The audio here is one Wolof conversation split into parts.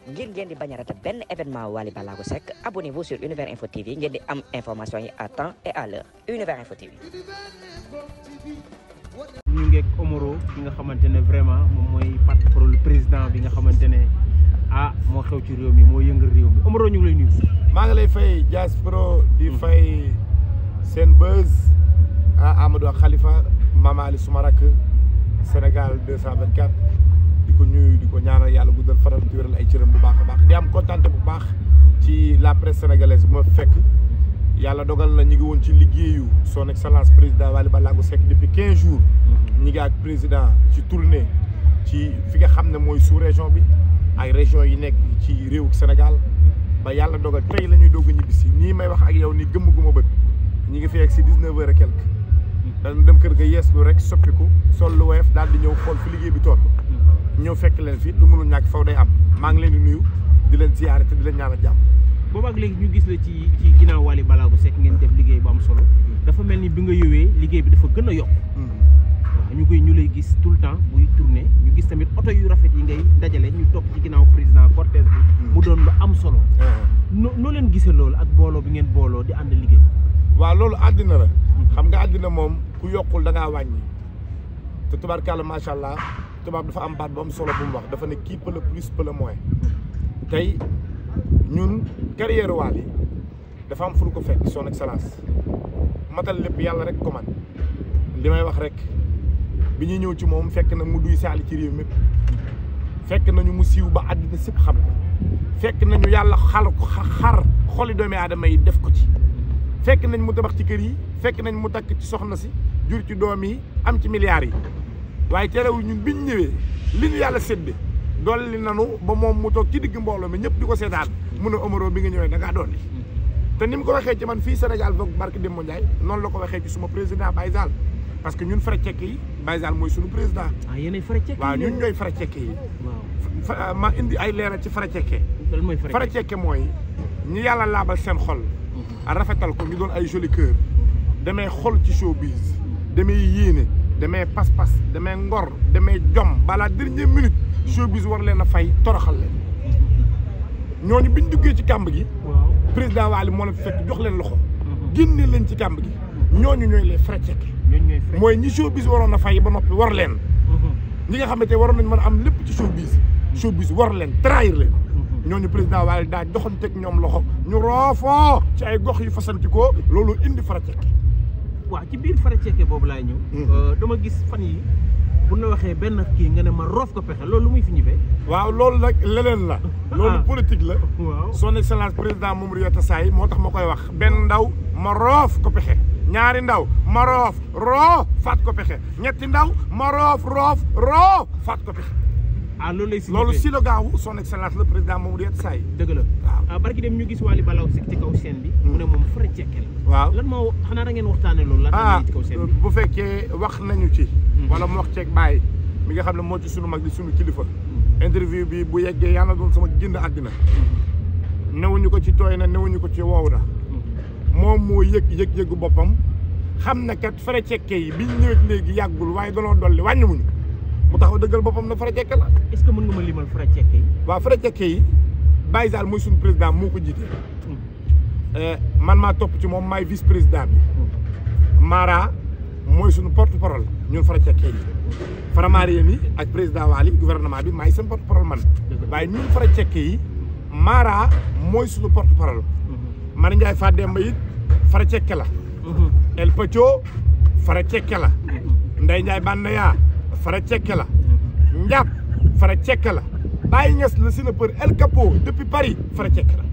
ngir ngeen di bañ a raté benn événement Wally Ballago Seck abonnez-vous sur Univers Info TV ngeen di am information yi à temps et à l'heure Univers Info TV. ñu ngeeg Omaro bi nga xamante ne vraiment moom mooy porte-parole président bi nga xamante ne moo xew ci réew mi moo yëngal réew mi Omaro ñu ngi lay nuyu. maa ngi lay fay Dias Pro di fay Senbuzz Amadou Khalifa Mama Ali suma rakk Sénégal 224 di ko nuyu di ko ñaanal yàlla guddal faral di wéral ay cëram bu baax a baax di am kontante bu baax ci la presse sénégalaise bu ma fekk yàlla dogal na ñu ngi woon ci liggéeyu son excellence président Wally Ballago Seck depuis 15 jours ñi ngi ak président ci tournée ci fi nga xam ne mooy sous région bi ay région yi nekk ci réewu Sénégal ba yàlla dogal tey la ñuy doog a ñibbisi nii may wax ak yow ni gëmm gu ma bët ñi ngi fi egg si 19 heures et quelque dañu dem kër ga yeeslu rek soppiku sol lu woyof daal di ñëw xool fi liggéey bi toll ñëw fekk leen fi lu mënul ñàkk faw day am maa ngi leen di nuyu di leen ziyaare te di leen ñaanal jàmm. boobu ak léegi ñu gis la ci ginnaaw Wally Ballago Seck ngeen def liggéey bu am solo dafa mel ni bi nga yowee liggéey bi dafa gën a yokk waaw ñu lay gis tout le temps buy tourné ñu gis tamit oto yu rafet yi ngay dajale ñu topp ci ginnaaw président cortège bi mu doon lu am solo noo leen gisee loolu ak booloo bi ngeen booloo di ànd liggéey. waaw loolu àddina la xam nga àddina moom ku yokkul da ngaa wàññi te tubaarkàlla macha allah tubaab dafa am baat bu am solo bu mu wax dafa ne qui peut le plus peut le moins tey ñun carrière Wally dafa am fu ñu ko fekk son excellence matal lépp yàlla rek ko man li may wax rek bi ñuy ñëw ci moom fekk na mu duy saali ci réew mépp fekk nañu mu siiw ba àddina sépp xam ko fekk nañu yàlla xar xoli doomi aadama yi def ko ci fekk nañ mu tabax ci kër yi fekk nañ mu takk ci soxna si jur ci doom yi am ci milliards yi waaye terewul ñun biñ ñëwee li ñu yàlla sédde dolli nanu ba moom mu toog ci digg mbooloo mi ñëpp di ko seetaan mun a Omaro bi nga ñëwee da ngaa dolli te ni mu ko waxee ci man fii Sénégal boog barke Demba Ndiaye noonu la ko waxee ci suma président Baye Zal parce que ñun fara cekke yi Baye Zal mooy suñu président yéenay fara cekke waaw ñun ñooy fara cekke yi waaw ma indi ay leeral ci fara cekke fara cekke mooy ñi yàlla laabal seen xol rafetal ko ñu doon ay joli cœur damay xol ci showbiz damay yéene damay pas-pas damay ngor damay jom balaa dernière minute showbiz war leen a fay toroxal leen ñooñu biñ duggee ci kàmb gi président Wally moo la fekk jox leen loxo génne leen ci kàmb gi ñooñu ñooy les frais cekke mooy ñi showbiz waroon a fay ba noppi war leen ñi nga xam ne tey waroon nañ mën a am lépp ci showbiz war leen trahir leen ñooñu président Wally daa joxanteeg ñoom loxo ñu roofoo ci ay gox yu fasantikoo loolu indi fara cekke waaw ci biir fara cekke boobu laay ñëw dama gis fan yi bu na waxee benn kii nga ne ma roof ko pexe loolu lu muy fi ñu fee waaw loolu nag leneen la loolu politique la waaw son excellence président Mamadou Yatassaye moo tax ma koy wax benn ndaw ma roof ko pexe ñaari ndaw ma roof faat ko pexe ñetti ndaw ma roof faat ko pexe loolu si la gaawu son excellence le président Mamadou Yatassaye dëgg la waaw barki dem ñu gis Wally Ballago Seck ci kaw scène bi mu ne moom fara cekke la waaw lan moo xanaa da ngeen waxtaane loolu la ci kaw scène bi bu fekkee wax nañu ci wala mu wax ceeg Baye mi nga xam ne moo ci sunu mag di sunu kilifa interview bi bu yeggee yàlla doon sama génn àddina newuñu ko ci tooy na newuñu ko ci wow na moom moo yëg-yëgu boppam xam na kat fara cekke yi biñ ñëwee léegi yàggul waaye danoo dolli wàññiwuñu mu taxaw dëggal boppam na fara cekke la est-ce que mën nga ma limal fara cekke yi waaw fara cekke yi Baye Zal mooy suñu président moo ko jiite man maa topp ci moom maay vice président bi Mara mooy suñu porte parole ñun fara cekke yi Faramareen yi ak président Wally gouvernement bi maay seen porte parole man waaye ñun fara cekke yi Mara mooy suñu porte parole man Ndiaye Fademba it fara cekke la El Pacho fara cekke la Ndeye Ndiaye Bandaya fara cekke la Ndiap fara cekke la Baye Niass le sénateur El Capo depuis Paris fara cekke la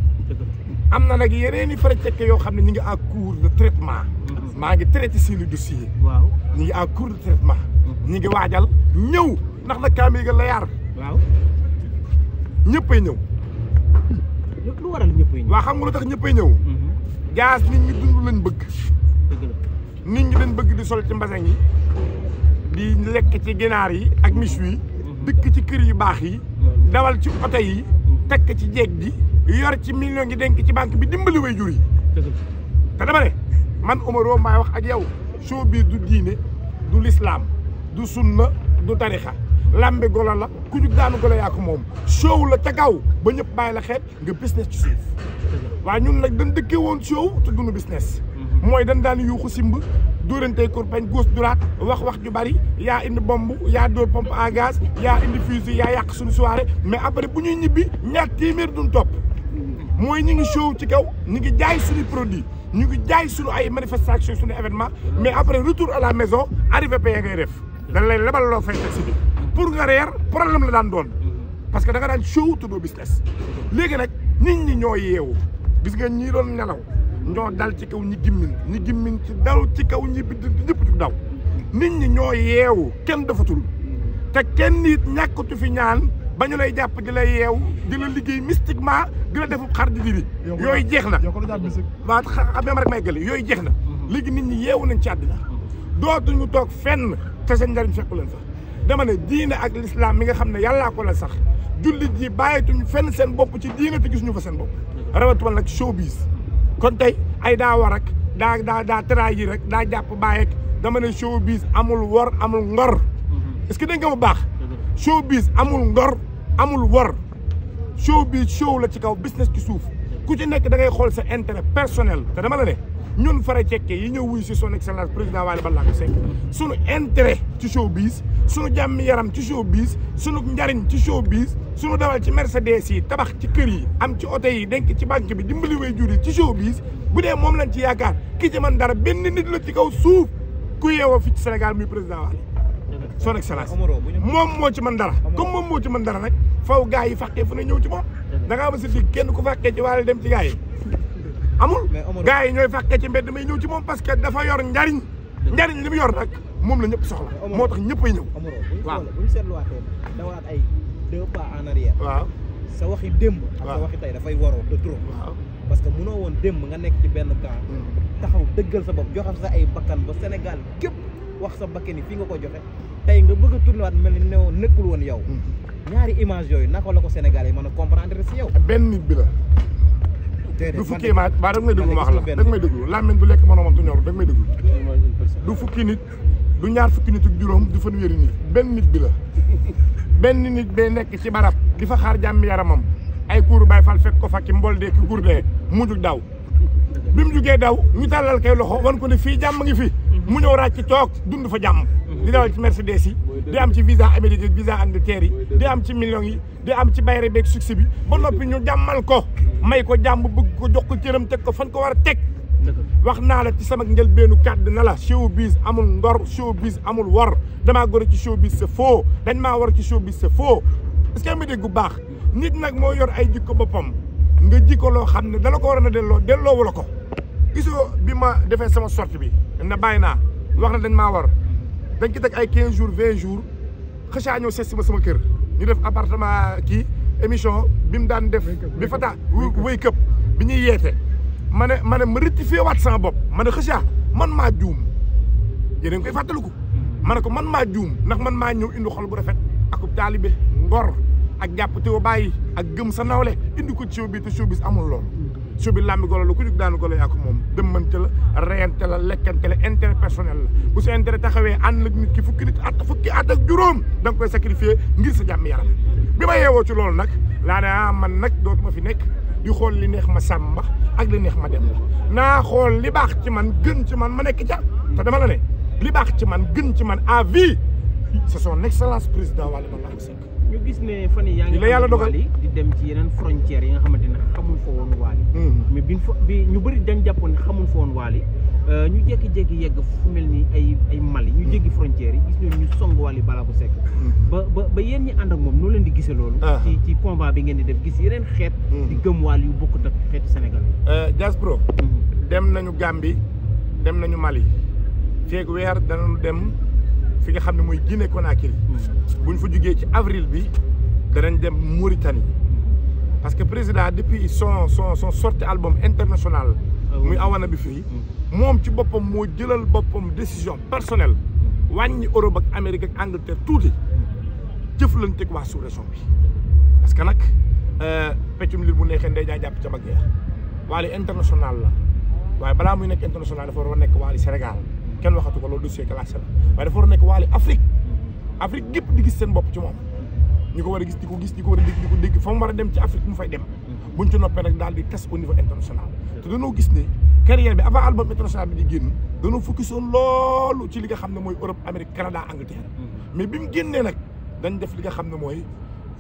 am na nag yeneen i fara cekke yoo xam ne ñu ngi en cours de traitement maa ngi traité seeni dossier waaw ñu ngi en cours de traitement ñu ngi waajal ñëw ndax nag kaamiga la yaar waaw ñëppay ñëw lu waral ñëppay ñëw waa xam nga lu tax ñëppay ñëw Dias nit ñi dund lañ bëgg nit ñi dañ bëgg di sol ci mbasin yi di lekk ci ginaar yi ak miche yi dëkk ci kër yu baax yi dawal ci oto yi tekk ci jeeg ji yor ci million yi denk ci banque bi dimbali way jur yi te dama ne man Omaro maay wax ak yow showbiz du diine du l'islam du sunna du tarixa lambe golo la ku jug daanu golo yaa ko moom show la ca kaw ba ñëpp bàyyi la xeet nga business ci suuf waaye ñun nag dañ dëkkee woon show te duñu business mooy dañ daan yuuxu simb dóorantey kurpañ gauche droite wax ju bari yaa indi bomb yaa dóor pompe à gaz yaa indi fusil yaa yàq suñu soirée mais après bu ñuy ñibbi ñaar téeméer duñ topp mooy ñu ngi show ci kaw ñu ngi jaay suñu produit ñu ngi jaay suñu ay manifestation suñu événement mais après retour à la maison arrivé payé ngay def dañ lay lebal loo fay taxi bi pour nga reer problème la daan doon parce que da nga daan show te doo business léegi nag nit ñi ñoo yeewu gis nga ñii doon nelaw ñoo dal ci kaw ñi gimmin ci dal ci kaw ñi bidd ñëpp ci daw nit ñi ñoo yeewu kenn defatul te kenn nit ñàkkatu fi ñaan ba ñu lay jàpp di la yeew di la liggéey mystiquement di la defu xar di diri yooyu jeex na waaw xam rek may gële yooyu jeex na léegi nit ñi yeewu nañ ci àddina dootuñu toog fenn te seen njariñ fekku leen sax dama ne diine ak l'islam mi nga xam ne yàllaa ko la sax jullit yi bàyyituñu fenn seen bopp ci diine te gisuñu fa seen bopp rawatuma nag showbiz kon tey ay daa war ak daa trahir rek daa jàpp bàyyeek dama ne showbiz amul wor amul ngor est-ce que dégg nga mu baax showbiz amul ngor amul wor showbiz show la ci kaw business ci suuf ku ci nekk da ngay xool sa intérêt personnel te dama la ne ñun fara cekke yi ñëw wuy si son excellence président Wally Ballago Seck sunu intérêt ci showbiz sunu jàmmi yaram ci showbiz sunu njariñ ci showbiz sunu dawal ci Mercedes yi tabax ci kër yi am ci oto yi denk ci banque bi dimbali way jur yi ci showbiz bu dee moom lañ ci yaakaar ki ci man dara benn nit la ci kaw suuf ku yeewoo fii ci Sénégal muy président Wally son excellence moom moo ci mën dara comme moom moo ci mën dara nag faw gars yi fàqee fu ne ñëw ci moom da ngaa ma si dig kenn ku fàqee ci Wally dem ci gars yi amul gars yi ñooy fàqee ci mbedd may ñëw ci moom parce que dafa yor njariñ li mu yor nag moom la ñëpp soxla moo tax ñëpp ay ñëw waaw bu ñu seetluwaatee dawaat ay 2 pas en arrière waaw sa waxi démb ak sa waxi tey dafay waroo de trop parce que mënoo woon démb nga nekk ci benn camp taxaw dëggal sa bopp joxe sa ay bakkan ba Sénégal képp wax sa bakkan yi fii nga ko joxe tey nga bëgg a tourné waat mel ni ne nekkul woon yow ñaari image yooyu naka la ko Sénégal yi mën a comprendre si yow benn nit bi la du fukki image ba dag may déglu ma wax la dag may déglu làmmiñ du lekk mënoomam tu ñor dag may déglu du fukki nit du ñaar fukki nit ak juróom du fanweeri nit benn nit bi la benn nit bee nekk ci barab di fa xaar jàmm yaramam ay kuuru Baay Faal fekk ko fakki mbol dee ki gurdee mu jug daw bi mu jugee daw ñu tàllal kay loxo wan ko ne fii jàmm ngi fi mu ñëw ràcc ci toog dund fa jàmm di dawal ci Mercedes yi di am ci visa américain visa Angleterre yi di am ci millions yi di am ci bayre beeg succès bi ba noppi ñu jàmmal ko may ko jàmm bëgg ko jox ko cëram teg ko fan ko war a teg wax naa la ci sama njëlbeenu kàddu na la showbiz amul ngor showbiz amul wor damaa gor ci showbiz c'est faux dañ maa war ci showbiz c'est faux est-ce que ma dégg bu baax nit nag moo yor ay jikko boppam nga jikko loo xam ne dala ko war a delloo wala ko gisoo bi ma defee sama sortie bi na bàyyi naa wax na dañ maa war dañ ki teg ay 15 jours 20 jours xëcaa ñëw seet si ma sama kër ñu def appartement kii émission bi mu daan def bi fata wéy këpp bi ñuy yeete ma rectifié waat sama bopp ma ne xëcaa man maa juum yéen a ngi koy fàttaliku ma ne ko man maa juum ndax man maa ñëw indi xol bu rafet akub taalibe ngor ak jàpp teew bàyyi ak gëm sa nawle indi ko ci showbiz te showbiz amul loolu showbiz làmbi golo la ku jug daanu golo yaa ko moom dëmmante la reyante la lekkante la intérêt personnel la bu sa intérêt taxawee ànd nag nit ki fukki at ak juróom da nga koy sacrifier ngir sa jàmm yaram bi ma yeewoo ci loolu nag laa ne man nag dootuma fi nekk di xool li neex ma sàmba ak li neex ma dem la naa xool li baax ci man gën ci man ma nekk ca te dama la ne li baax ci man gën ci man à vie c'est son excellence président Wally Ballago Seck ñu gis ne fan yii yaa ngi la yàlla dogal di dem ci yeneen frontières yi nga xamante ne xamul fa woon Wally mais bi ñu bëri dañ jàppoon ne xamul fa woon Wally ñu jékki-jékki yegg fu mel ni ay Mali ñu jéggi frontières yi gis ñoom ñu song Wally Ballago Seck ba yéen ñi ànd ak moom noo leen di gisee loolu ci convoi bi ngeen di def gis yeneen xeet di gëm Wally yu bokkut ak xeetu Sénégal Diaspro dem nañu Gambie dem nañu Mali feeg weer danañu dem fi nga xam ne mooy Guinée Conakry buñ fa jugee ci avril bi danañ dem Mauritanie parce que président depuis son sortie album international muy Awana Be Free moom ci boppam moo jëlal boppam décision personnelle wàññi Europe ak Amérique ak Angleterre tuuti jëflanteeg waa sous-région bi parce que nag peccum lir bu neexee ndey jaa jàpp ca mag ya Wally international la waaye balaa muy nekk international dafa war a nekk Wally Sénégal kenn waxatu ko loolu dossier classé la waaye dafa war a nekk Wally Afrique gépp di gis seen bopp ci moom ñi ko war a gis di ko gis ñi ko war a dégg di ko dégg fa mu war a dem ci Afrique mu fay dem buñ ci noppee nag daal di tas au niveau international te dañoo gis ne carrière bi avant album international bi di génn dañoo focus woon loolu ci li nga xam ne mooy Europe Amérique Canada Angleterre mais bi mu génnee nag dañ def li nga xam ne mooy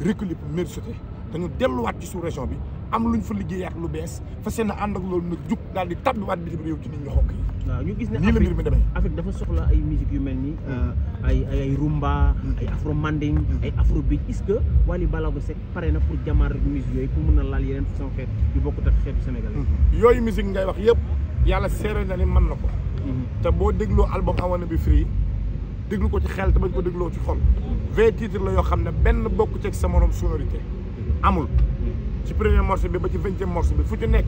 reculer pour mieux sauter te ñu delluwaat ci sous région bi am luñ fa liggéey ak lu bees fa seen ànd ak loolu nag jug daal di tabbiwaat bitim réew ci nit ñi xonk yi. waaw ñu gis ne nii la mbir mi demee. Afrique dafa soxla ay musique yu mel ni ay rumba ay afro manding ay afro beat est-ce que Wally Ballago Seck pare na pour jamaar musique yooyu pour mën a laal yeneen façon xeet yu bokkut ak xeetu Sénégal yooyu musique ngay wax yëpp yàlla seere na ni mën na ko te boo dégloo album I Wanna Be Free déglu ko ci xel te bañ ko dégloo ci xol 20 titres la yoo xam ne benn bokk ci sa morom sonorité amul ci premier morceau bi ba ci 20e morceau bi fu ci nekk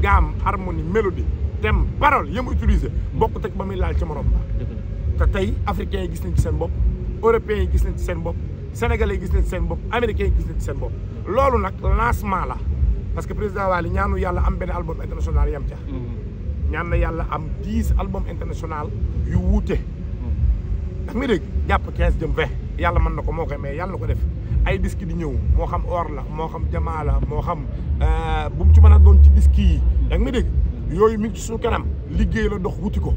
gamme harmonie mélodie thème parole yëm utilisé bokk teg ba muy laal ci morom ba te tey africains yi gis nañ ci seen bopp européens yi gis nañ ci seen bopp sénégalais yi gis nañ ci seen bopp américains yi gis nañ ci seen bopp loolu nag lancement la parce que président Wally ñaanu yàlla am benn album international yam ca ñaan na yàlla am 10 album international yu wuute ndax mi dégg jàpp 15 jëm 20 yàlla mën na ko moo koy mais yàlla na ko def ay disque di ñëw moo xam or la moo xam jamaa la moo xam bu mu ci mën a doon ci disque yi da nga mi dégg yooyu mi ngi ci suñu kanam liggéey la dox wuti ko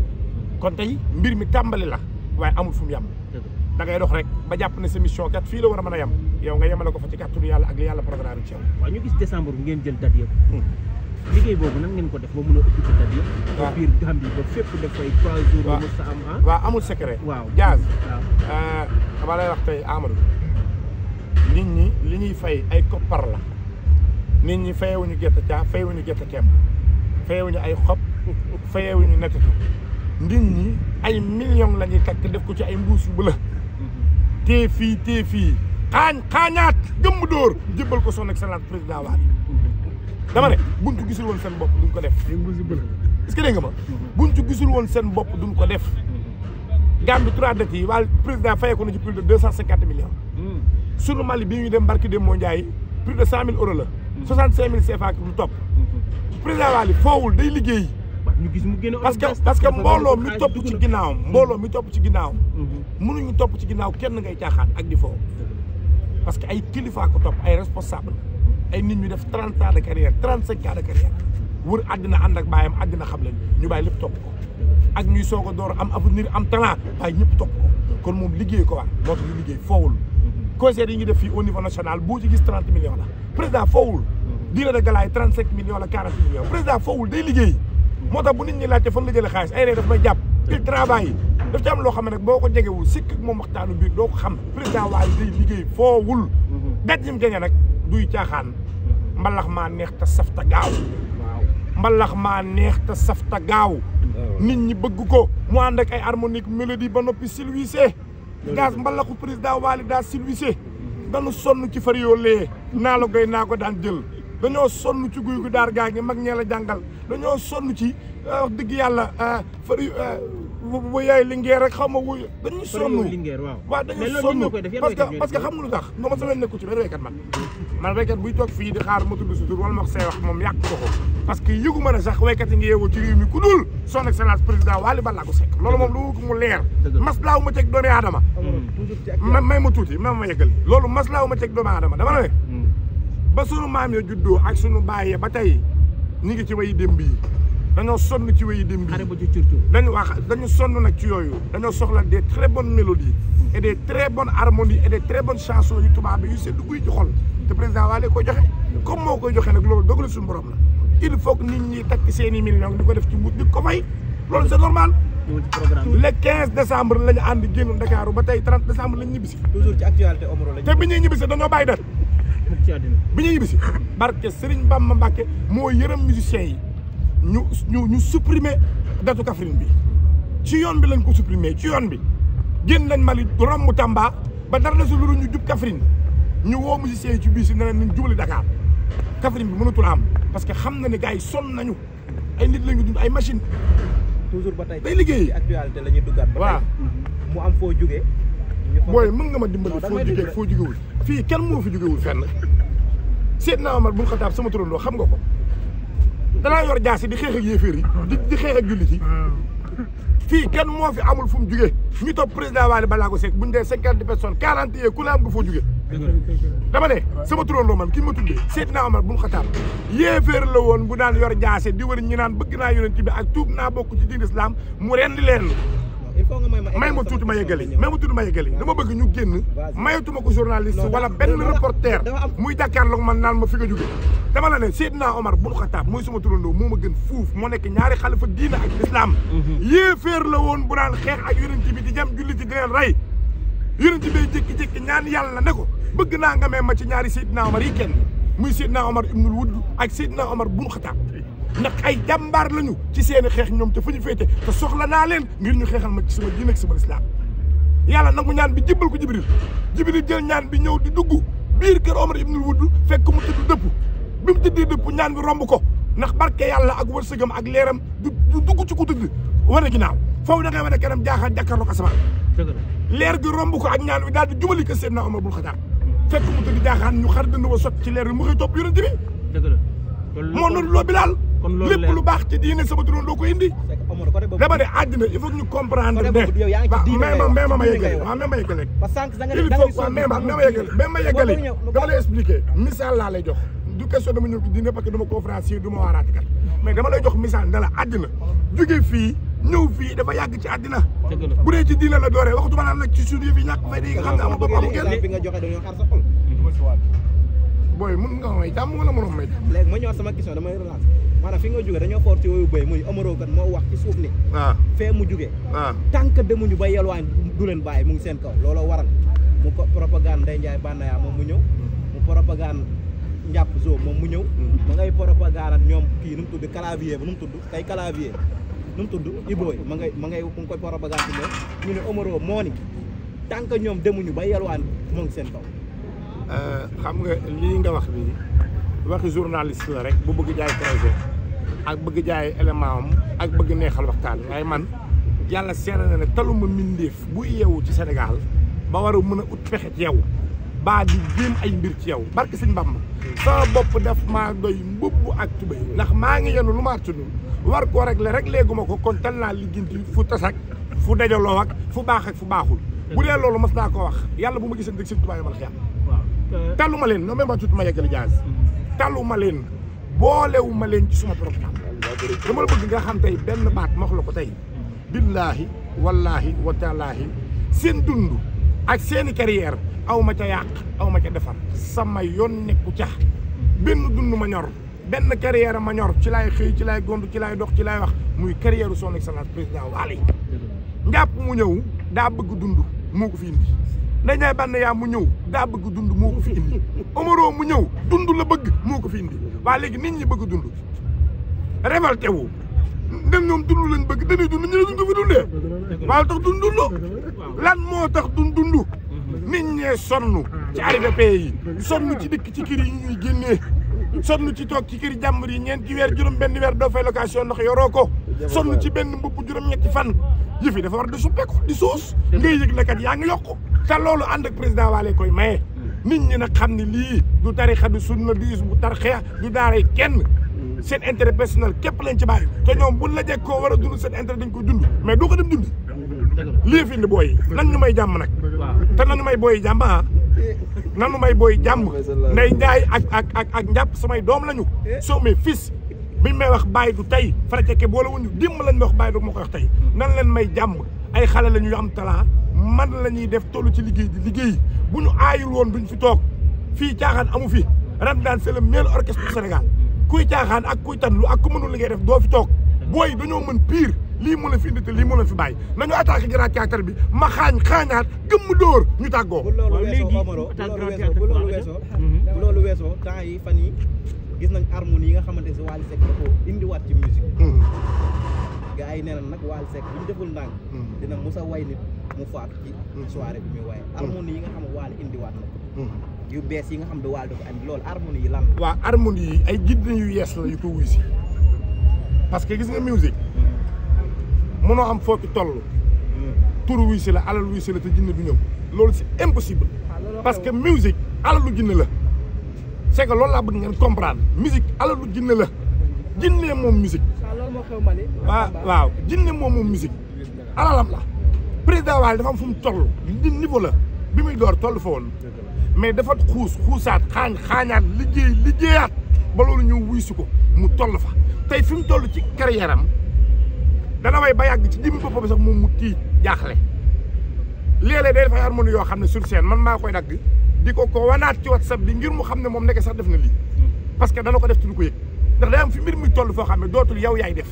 kon tey mbir mi tàmbali la waaye amul fu mu yem da ngay dox rek ba jàpp ne sa mission kat fii la war a mën a yem yow nga yemale ko fa ci kàttanu yàlla ak li yàlla programme ci yow. waaw ñu gis décembre bi ngeen jël date yëpp liggéey boobu nag ngeen ko def ba mën a occupé date yëpp ba biir Gambie ba fépp def ay 3 jours ba mos a am waaw amul secret waaw Jazz waaw dama lay wax tey Amadou nit ñi li ñuy fay ay koppar la nit ñi fayewuñu gerte caa fayewuñu gerte keem fayewuñu ay xob fayewuñu nettatu nit ñi ay millions la ñuy takk def ko ci ay mbuus yu bëla tee fii xaañaat gëmm dóor jébbal ko son excellence président Wally dama ne buñ ci gisul woon seen bopp duñ ko def est-ce que dégg nga ma buñ ci gisul woon seen bopp duñ ko def Gambie 3 dettes yi Wally président fayee ko na ci plus de 250 millions sunu Mali bi ñu dem barki dem moo Ndiaye plus de 100 000 euros la 65 000 CFA lu topp président Wally foowul day liggéey ñu gis mu génn parce que mbooloo mi topp ci ginnaawam mënuñu topp ci ginnaaw kenn ngay caaxaan ak di foofu parce que ay kilifa ko topp ay responsable ay nit ñu def 30 ans de carrière 35 ans de carrière wër àddina ànd ak bàyyam àddina xam leen ñu bàyyi lépp topp ko ak ñuy soog a door am avenir am talent waaye ñëpp topp ko kon moom liggéey ko war moo tax ñu liggéey foowul concert yi ñu def fii au niveau national boo ci gis 30 millions la président foowul dîner de gala yi 35 millions la 40 millions président foowul day liggéey moo tax bu nit ñi laajte fan la jëlee xaalis ay ree daf may jàpp il travail daf ci am loo xam ne nag boo ko jegewul sikk ak moom waxtaanu biir doo ko xam président Wally day liggéey foowul dat ñim gañe nag duy caaxaan mbalax maa neex te safta gaaw mbalax maa neex te safta gaaw nit ñi bëgg ko mu ànd ak ay harmonique mélodie ba noppi silvissé gaz mbalaxu président Wally daa silvissé dañu sonn ci far yoo lee naa la goy naa ko daan jël dañoo sonn ci guy gu daar gaa ngi mag ñee la jàngal dañoo sonn ci wax dëgg yàlla fari bu yaay lingeer rek xaw ma wuy dañuy sonn waaw dañuy sonn parce que xam nga lu tax no ma sama nekku ci benn waykat man waykat buy toog fii di xaar ma tudd si tur wala ma ko say wax moom yàq ko ko parce que yëgu ma ne sax waykat yi ngi yeewoo ci réew mi ku dul son excellence président Wally Ballago Seck loolu moom lu ko mu leer maslaaw ma teg doomi aadama may ma tuuti ma yeggal loolu maslaaw ma teg doomi aadama dama ne ba sunu maam ya juddoo ak sunu baay ba tey ñu ngi ci wayi démb yi dañoo sonn ci wayi démb yi dañu sonn nag ci yooyu dañoo soxla des très bonnes mélodies et des très bonnes harmonies et des très bonnes chansons yu tubaab bi yu seddu guy ci xol te président Wally koy joxe comme moo koy joxe nag loolu dogal suñu borom la il faut que nit ñi takk seeni millions di ko def ci mbuut di ko fay loolu c'est normal le 15 décembre la ñu ànd génn Dakar ba tey 30 décembre lañ ñibbisi toujours ci actualité Omaro lañ te bi ñuy ñibbisi dañoo bàyyi dat bi ñuy ñibbisi barke Serigne Bamba Mbacké moo yërëm musiciens yi ñu supprimer datu Kaffrine bi ci yoon bi lañ ko supprimer ci yoon bi génn nañ Mali romb Tamba ba dara na si lu ñu jub Kaffrine ñu woo musiciens yi ci biir si ne leen nañ jubali Dakar Kaffrine bi mënatul am parce que xam na ne gars yi sonn nañu ay nit lañu dund ay machine toujours ba tey day liggéey actualité la ñuy duggaat ba tey mu am foo jógee booy mën nga ma dimbali foo jógee foo jógewul fii kenn moo fi jógewul fenn Seydina Omar bu Xataab sama turandoo xam nga ko danaa yor jaasi di xeex ak yéeféer yi di xeex ak jullit yi fii kenn moo fi amul fu mu jugee ñu topp président Wally Ballago Seck buñ dee 50 personnes 40 yee ku ne am nga foo jugee dama ne sama turandoo man ki ma tuddee Seydina Omar bun Xataab yéeféer la woon bu daan yor jaase di wër ñi naan bëgg naa yonent bi ak tuub naa bokk ci diin islam mu rendi leen may ma tuuti ma yeggali dama bëgg ñu génn mayatuma ko journaliste wala benn reporter muy jàkkaarloog man naan ma fi nga jóge dama la ne Seydina Omar bun Xataab mooy sama turandoo moo ma gën fuuf moo nekk ñaari xalifa diina ak islam yéeféer la woon bu daan xeex ak yonent bi di jam jullit di leen rey yonent bi jékki-jékki ñaan yàlla ne ko bëgg naa nga may ma ci ñaari Seydina Omar yi kenn muy Seydina Omar ibnul Wudd ak Seydina Omar bun Xataab ndax ay jàmbaar lañu ci seeni xeex ñoom te fu ñu féete te soxla naa leen ngir ñu xeexal ma ci sama diine ak sama islam yàlla nangu ñaan bi jébbal ko Jibril jël ñaan bi ñëw di dugg biir kër Omar ibnul Wudd fekk mu tëdd dëpp bi mu tëddee dëpp ñaan bi romb ko ndax barke yàlla ak wërsëgam ak leeram du dugg ci ku tëdd wane ginnaaw foofu da ngay wane kanam jaaxal jàkkaarloog asamaan leer gi romb ko ak ñaan bi daal di jubali kër Seydina Omar bun Xataab fekk mu tëdd jaaxaan ñu xar dënd wa sot ci leer bi mu xëy topp yonent bi moo noonu loo Bilaal lépp lu baax ci diine sama turoon doo ko indi dama ne àddina il faut que ñu comprendre ne mais ma yeggale waaw même ma yeggale il faut que même ma yeggale dama lay expliquer misaal laa lay jox du question dama ñëw ci diine parce que dama conférencier du ma waaraatikat mais dama lay jox misaal ne la àddina jóge fii ñëw fii dafa yàgg ci àddina bu dee ci diine la dooree waxtuma naan nag ci suñu yëf yi ñàkk fay di nga xam ne amul bopp amul kenn booy mun nga may jàmm wala mënoo may jàmm léegi ma ñëwaat sama question damay relancer maanaam fi nga jógee dañoo foor ci wooyu bëy muy Omaro kat moo wax ci suuf ni fee mu jógee tant que demuñu ba yelwaan du leen bàyyi mu ngi seen kaw looloo waral mu propagande Ndeye Ndiaye Banaya moom mu ñëw mu propagande njàpp zoo moom mu ñëw ma ngay propagande ñoom kii nu mu tudd clavier ba nu mu tudd kay clavier nu mu tudd Iboy ma ngi koy propagande moom ñu ne Omaro moo ni tant que ñoom demuñu ba yelwaan mu ngi seen kaw xam nga lii nga wax nii waxi journaliste la rek bu bëgg jaay projet ak bëgg jaay élément am ak bëgg neexal waxtaan waaye man yàlla seere na ne taluma mbindeef bu yeewu ci Sénégal ba war a mën a ut pexe ci yow baa di jéem ay mbir ci yow barke Sëñ Bamba sama bopp def maa doy mbubb ak tubéy ndax maa ngi yenu lu ma attanul war koo réglé gu ma ko kon tal naa liggéenti fu tasak fu dajaloo ak fu baax ak fu baaxul bu dee loolu mas naa ko wax yàlla bu ma gisee dëgg Sëñ Tuubaa man xiyam tallu ma leen non même pas tuuti ma yeggali jaaz tallu ma leen boolewu ma leen ci suma programme dama la bëgg nga xam tey benn baat ma wax la ko tey billaahi wallaahi wa taalaahi seen dund ak seeni carrière aw ma ca yàq aw ma ca defar sama yoon nekku ca benn dund ma ñor benn carrière ma ñor ci laay xëy ci laay gond ci laay dox ci laay wax muy carrière son excellence président Wally njàpp mu ñëw daa bëgg dund moo ko fi indi Ndeye Ndiaye Banaya mu ñëw daa bëgg dund moo ko fi indi Omaro mu ñëw dund la bëgg moo ko fi indi waa léegi nit ñi bëgg dund révolté wu ndem ñoom dund lañ bëgg dañuy dund ñu ne duñ ko fi dundee waaw tax dund lan moo tax dund nit ñee sonn ci arrivé pays yi sonn ci dëkk ci kër yi ñuy génnee sonn ci toog ci kër jàmbur yi ñeenti weer juróom benn weer doo fay location ndax yoroo ko sonn ci benn mbubb juróom-ñetti fan yëf yi dafa war di suppeeku di suus ngay yëg ne kat yaa ngi yokku te loolu ànd ak président Wally koy maye nit ñi nag xam ne lii du tarixa du sunna du bu tarxeex du daaray kenn seen intérêt personnel képp lañ ci bàyyi te ñoom buñ la jekkoo war a dund seen intérêt dañ koy dund mais doo ko dem dund lii fi indi booy nan ñu may jàmm nag te nan ñu may booy jàmm nan ñu may booy jàmm Ndeye Ndiaye ak njàpp samay doom lañu soo mes fils biñ may wax bàyyi du tey farateke boole wuñu dimb lañ ma wax bàyyi du ma koy wax tey nan leen may jàmm ay xale la ñuy am talent man la ñuy def tollu ci liggéey di liggéey bu ñu aayul woon duñ fi toog fii caaxaan amu fi Ramadane c'est le meilleur orchestre du Sénégal kuy caaxaan ak kuy tanlu ak ku mënul liggéey def doo fi toog booy dañoo mën pire lii mu la fi indi te lii mu la fi bàyyi nañu attaqué Grand Théâtre bi ma xaañaat gëmm dóor ñu tàggoo. bu loolu weesoo Omaro bu loolu weesoo temps yi fan yi gis nañ harmonie yi nga xamante ne Wally Seck da ko indiwaat ci musique gars yi nee na nag Wally Seck bu ñu deful ndànk dina musa way nit mu faatu ci soirée bi muy waaye harmonie yi nga xam ne Wally indiwaat na ko yu bees yi nga xam ne Wally dafa andi loolu harmonie yi lan la waaw harmonie yi ay jinne yu yees la yu ko wuy si parce que gis nga musique mënoo am foo ci toll tur wuy si la alal wuy si la te jinne du ñëw loolu c'est impossible parce que musique alalu jinne la c'est que loolu laa bëgg ngeen comprendre musique alalu jinne la jinne moom musique waaw jinne moom musique alalam la président Wally dafa am fu mu toll niveau la bi muy door toll fa woon mais dafa xuusaat xaañaat liggéeyaat ba loolu ñëw wuy si ko mu toll fa tey fi mu toll ci carrière am dana way ba yàgg ci jëmmi boppam sax moom mu tiit jaaxle léeg-léeg day dafay harmonie yoo xam ne sur scène man maa koy dagg di ko wanaat ci WhatsApp bi ngir mu xam ne moom nekk sax def na lii parce que dana ko def ci lu ko yëg ndax day am fi mbir mi toll foo xam ne dootul yow yaay def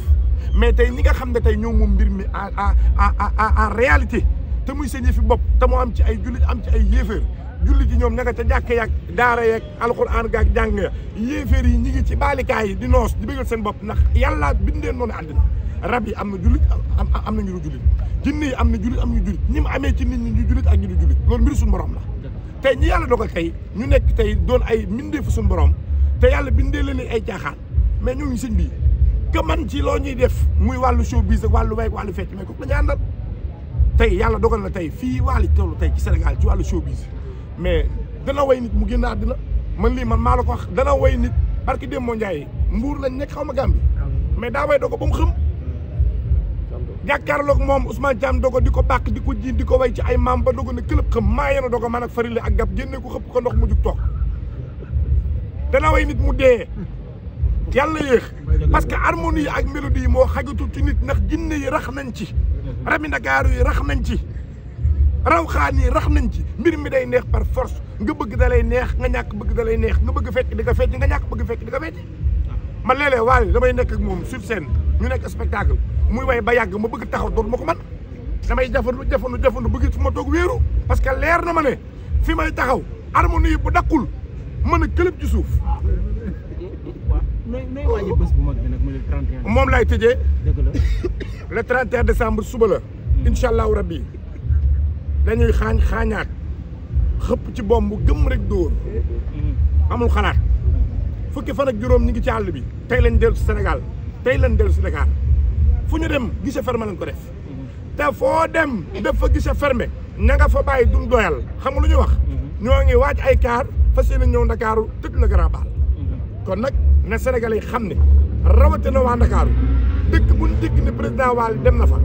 mais tey ñi nga xam ne tey ñoo moom mbir mi en réalité te muy seen yëfi bopp te moo am ci ay jullit am ci ay yéeféer jullit yi ñoom ña nga ca jàkke yaag daara yeeg alxuraan gaak jàng ya yéeféer yi ñi ngi ci baalikaay yi di noos di bëggal seen bopp ndax yàlla bindee noonu àddina rab yi am na jullit am na ñu jullit jinne yi am na jullit am ñu jullit ñi mu amee ci nit ñi ñu jullit ak ñu du jullit loolu mbiru suñu borom la tey ñi yàlla dogal tey ñu nekk tey doon ay mbindeefu suñu borom te yàlla bindee leen ay caaxaan mais ñooñu sëñ bi que man ci loo ñuy def muy wàllu showbiz ak wàllu way ak wàllu fecc mais ko la ñu àndal tey yàlla dogal na tey fii Wally tollu tey ci Sénégal ci wàllu showbiz mais dana way nit mu génn àddina man lii man maa la ko wax dana way nit parce que Demba Ndiaye mbuur lañ nekk xaw ma Gàmbi mais daa way dogo ba mu xëm jàkkaarloog moom Ousmane Thiam dogo di ko bàq di ko jiin di ko way ci ay maam ba dogo ne këlëb xëm maa yena dogo man ak farile ak gab génne ko xëpp ko ndox mu jug toog dana way nit mu dee yàlla yéex parce que harmonie yi ak mélodie yi moo xajatul ci nit ndax jinne yi rax nañ ci rabi Ndakaaru yi rax nañ ci rawxaan yi rax nañ ci mbir mi day neex par force nga bëgg da lay neex nga ñàkk bëgg da lay neex nga bëgg fecc di nga fecc nga ñàkk bëgg fecc di nga fecc man léeg-léeg Wally damay nekk ak moom sur scène ñu nekk spectacle muy way ba yàgg ma bëgg taxaw doon ma ko man damay jafandu bëgg fu ma toog wéeru parce que leer na ma ne fi may taxaw harmonie yi bu dakkul mën a këlëb ci suuf nooy waaje bés bu mag bi nag le 31 moom lay tëjee dëgg la le 31 décembre suba la incha allahu rabbi dañuy xaañaat xëpp ci bomb gëm rek dóor amul xalaat fukki fan ak juróom ñi ngi ci àll bi tey lañ dellu si Sénégal tey lañ dellu si Dakar fu ñu dem guichet fermé lañ ko def te foo dem def fa guichet fermé ña nga fa bàyyi duñ doyal xam nga lu ñuy wax ñoo ngi waaj ay kaar fas yéene ñëw Ndakaaru tëj na Grand Bal kon nag na Sénégalais yi xam ne rawatina waa Ndakaaru dëkk bu ñu dégg ne président Wally dem na fa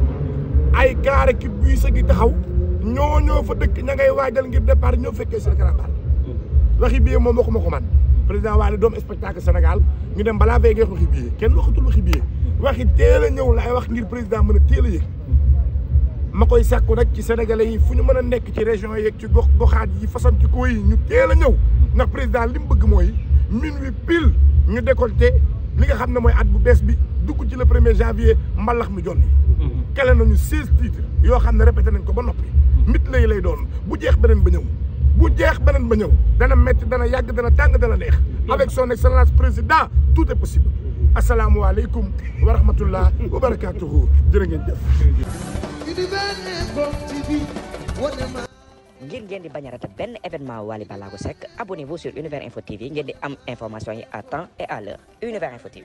ay kaar ki buy sa gi taxaw ñoo fa dëkk ña ngay waajal ngir départ ñoo fekkee seen Grand Bal waxi bii moom waxuma ko man président Wally doom spectacle Sénégal ñu dem balaa veillé waxi bii kenn waxatul waxi bii waxi teel a ñëw laay wax ngir président mën a teel a yëg ma koy sàkku nag ci sénégalais yi fu ñu mën a nekk ci région yeeg ci goxaat yi façon ci ko yi ñu teel a ñëw ndax président li mu bëgg mooy minuit pile ñu décolleté li nga xam ne mooy at bu bees bi dugg ci le 1er janvier mbalax mi jonni kele nañu 16 titres yoo xam ne répété nañ ko ba noppi mit lay doon bu jeex beneen ba ñëw dana metti dana yàgg dana tàng dana neex avec son excellence président tout est possible asalaamualeykum wa rahmatullah wa barakatuhu jërë ngeen jëf ngir ngeen di bañ a rata benn événement Wally Ballago Seck abonnez-vous sur Univers Info TV ngeen di am information yi à temps et à l'heure Univers Info TV